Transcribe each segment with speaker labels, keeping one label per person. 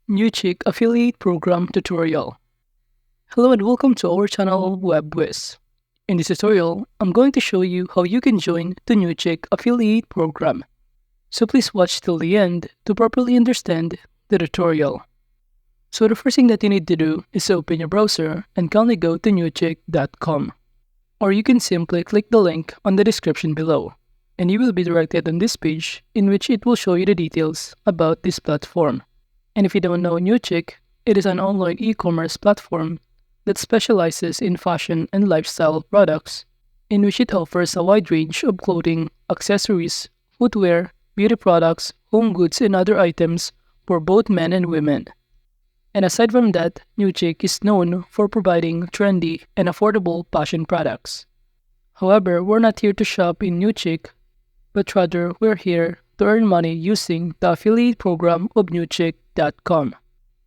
Speaker 1: Newchic Affiliate Program Tutorial. Hello and welcome to our channel WebWiz. In this tutorial, I'm going to show you how you can join the Newchic Affiliate Program. So please watch till the end to properly understand the tutorial. So the first thing that you need to do is open your browser and kindly go to newchic.com. Or you can simply click the link on the description below, and you will be directed on this page in which it will show you the details about this platform. And if you don't know Newchic, it is an online e-commerce platform that specializes in fashion and lifestyle products, in which it offers a wide range of clothing, accessories, footwear, beauty products, home goods, and other items for both men and women. And aside from that, Newchic is known for providing trendy and affordable fashion products. However, we're not here to shop in Newchic, but rather we're here to earn money using the affiliate program of Newchic.com.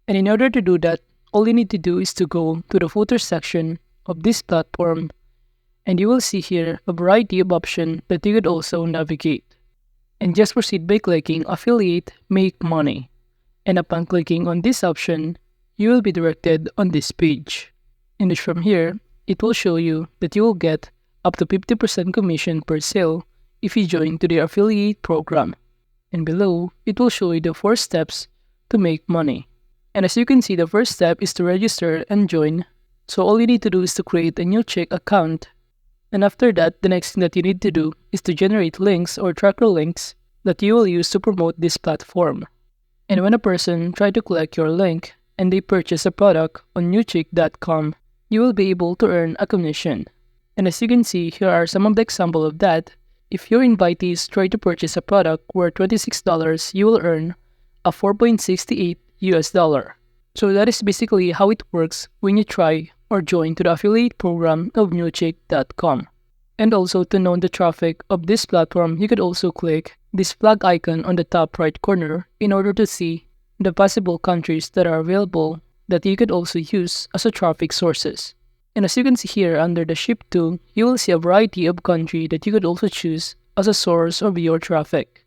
Speaker 1: And in order to do that, all you need to do is to go to the footer section of this platform, and you will see here a variety of options that you could also navigate. And just proceed by clicking Affiliate Make Money. And upon clicking on this option, you will be directed on this page. And from here, it will show you that you will get up to 50% commission per sale if you join to the affiliate program. And below, it will show you the 4 steps to make money. And as you can see, the first step is to register and join. So all you need to do is to create a Newchic account. And after that, the next thing that you need to do is to generate links or tracker links that you will use to promote this platform. And when a person tries to click your link and they purchase a product on Newchic.com, you will be able to earn a commission. And as you can see, here are some of the examples of that. If your invitees try to purchase a product worth $26, you will earn a $4.68 US dollar. So that is basically how it works when you try or join to the affiliate program of Newchic.com. And also, to know the traffic of this platform, you could also click this flag icon on the top right corner in order to see the possible countries that are available that you could also use as a traffic sources. And as you can see here under the ship to, you will see a variety of country that you could also choose as a source of your traffic,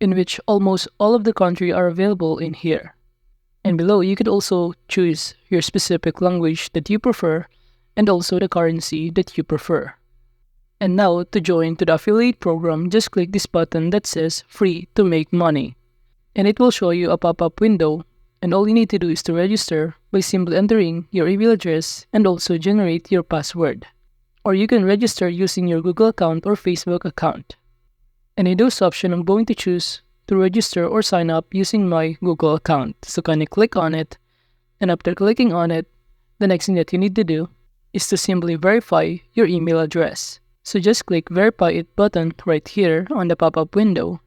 Speaker 1: in which almost all of the country are available in here. And below, you could also choose your specific language that you prefer and also the currency that you prefer. And now, to join to the affiliate program, just click this button that says Free to Make Money. And it will show you a pop-up window, and all you need to do is to register by simply entering your email address and also generate your password. Or you can register using your Google account or Facebook account. And in those options, I'm going to choose to register or sign up using my Google account. So kindly click on it, and after clicking on it, the next thing that you need to do is to simply verify your email address. So just click Verify It button right here on the pop-up window.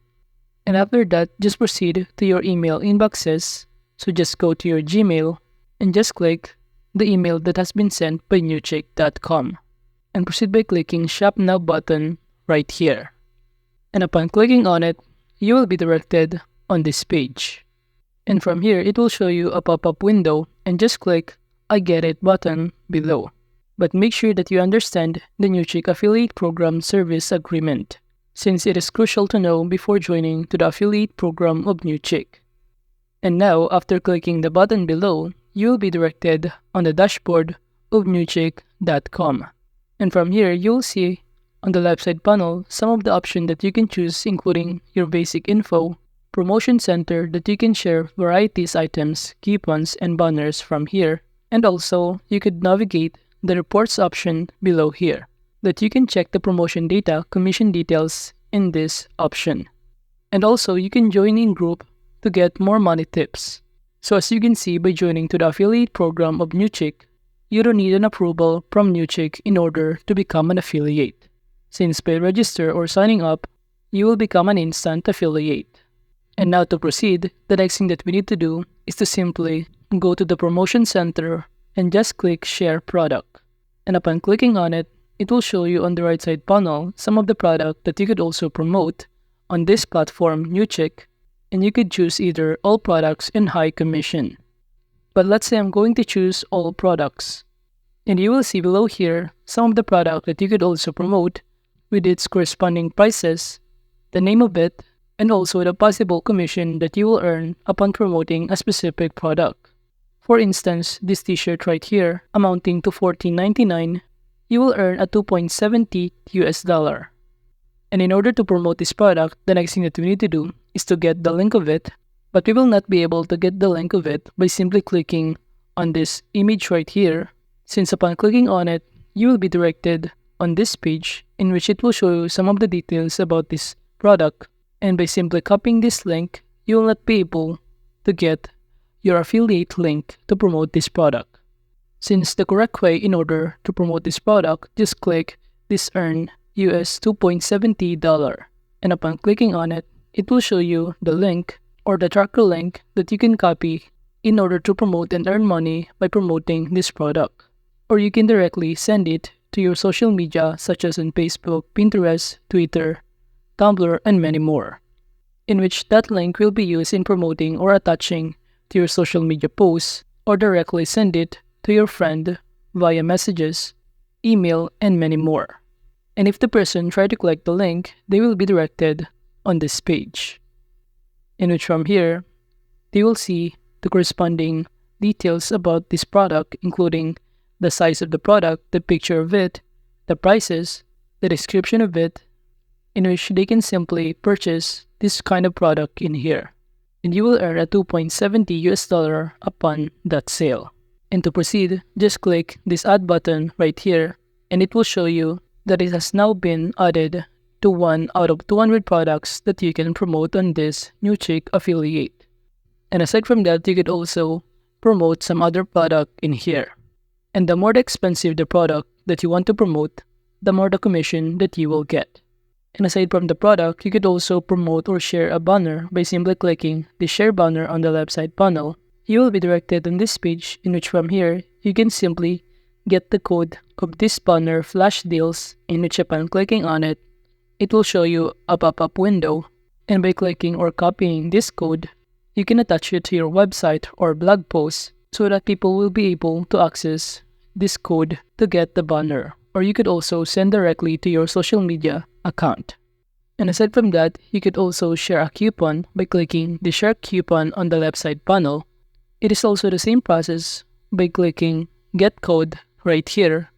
Speaker 1: And after that, just proceed to your email inboxes. So just go to your Gmail and just click the email that has been sent by Newchic.com. And proceed by clicking Shop Now button right here. And upon clicking on it, you will be directed on this page. And from here, it will show you a pop-up window, and just click I Get It button below. But make sure that you understand the Newchic Affiliate Program Service Agreement, since it is crucial to know before joining to the affiliate program of Newchic. And now, after clicking the button below, you will be directed on the dashboard of Newchic.com. And from here, you'll see on the left side panel some of the options that you can choose, including your basic info, promotion center that you can share varieties items, coupons, and banners from here. And also, you could navigate the reports option below here, that you can check the promotion data, commission details in this option. And also, you can join in group to get more money tips. So as you can see, by joining to the affiliate program of Newchic, you don't need an approval from Newchic in order to become an affiliate, since by register or signing up, you will become an instant affiliate. And now to proceed, the next thing that we need to do is to simply go to the promotion center and just click Share Product. And upon clicking on it, it will show you on the right side panel some of the product that you could also promote on this platform, Newchic, and you could choose either all products and high commission. But let's say I'm going to choose all products. And you will see below here some of the product that you could also promote with its corresponding prices, the name of it, and also the possible commission that you will earn upon promoting a specific product. For instance, this t-shirt right here, amounting to $14.99, you will earn a 2.70 US dollar. And in order to promote this product, the next thing that we need to do is to get the link of it, but we will not be able to get the link of it by simply clicking on this image right here, since upon clicking on it, you will be directed on this page in which it will show you some of the details about this product, and by simply copying this link, you will not be able to get your affiliate link to promote this product. Since the correct way in order to promote this product, just click this earn US $2.70, and upon clicking on it, it will show you the link or the tracker link that you can copy in order to promote and earn money by promoting this product. Or you can directly send it to your social media such as on Facebook, Pinterest, Twitter, Tumblr, and many more, in which that link will be used in promoting or attaching to your social media posts, or directly send it to your friend via messages, email, and many more. And if the person tries to click the link, they will be directed on this page, in which from here, they will see the corresponding details about this product, including the size of the product, the picture of it, the prices, the description of it, in which they can simply purchase this kind of product in here. And you will earn a 2.70 US dollar upon that sale. And to proceed, just click this add button right here, and it will show you that it has now been added to one out of 200 products that you can promote on this Newchic affiliate. And aside from that, you could also promote some other product in here. And the more expensive the product that you want to promote, the more the commission that you will get. And aside from the product, you could also promote or share a banner by simply clicking the share banner on the left side panel. You will be directed on this page, in which from here, you can simply get the code of this banner flash deals, in which upon clicking on it, it will show you a pop-up window. And by clicking or copying this code, you can attach it to your website or blog post so that people will be able to access this code to get the banner. Or you could also send directly to your social media account. And aside from that, you could also share a coupon by clicking the share coupon on the left side panel. It is also the same process by clicking get code right here.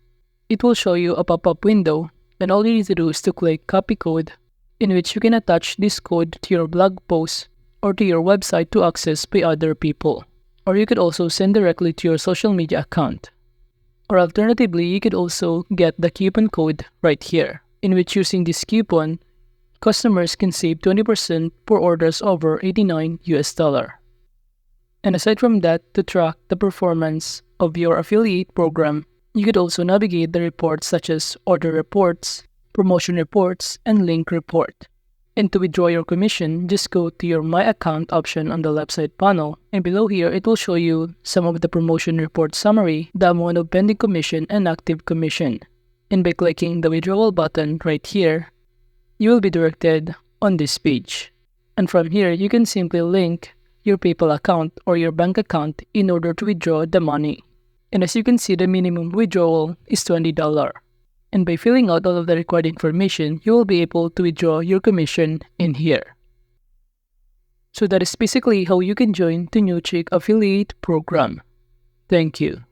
Speaker 1: It will show you a pop-up window, and all you need to do is to click copy code, in which you can attach this code to your blog post or to your website to access by other people. Or you could also send directly to your social media account. Or alternatively, you could also get the coupon code right here, in which using this coupon, customers can save 20% for orders over 89 US dollar. And aside from that, to track the performance of your affiliate program, you could also navigate the reports such as order reports, promotion reports, and link report. And to withdraw your commission, just go to your My Account option on the left side panel, and below here, it will show you some of the promotion report summary, the amount of pending commission, and active commission. And by clicking the withdrawal button right here, you will be directed on this page. And from here, you can simply link your PayPal account or your bank account in order to withdraw the money. And as you can see, the minimum withdrawal is $20. And by filling out all of the required information, you will be able to withdraw your commission in here. So that is basically how you can join the Newchic affiliate program. Thank you.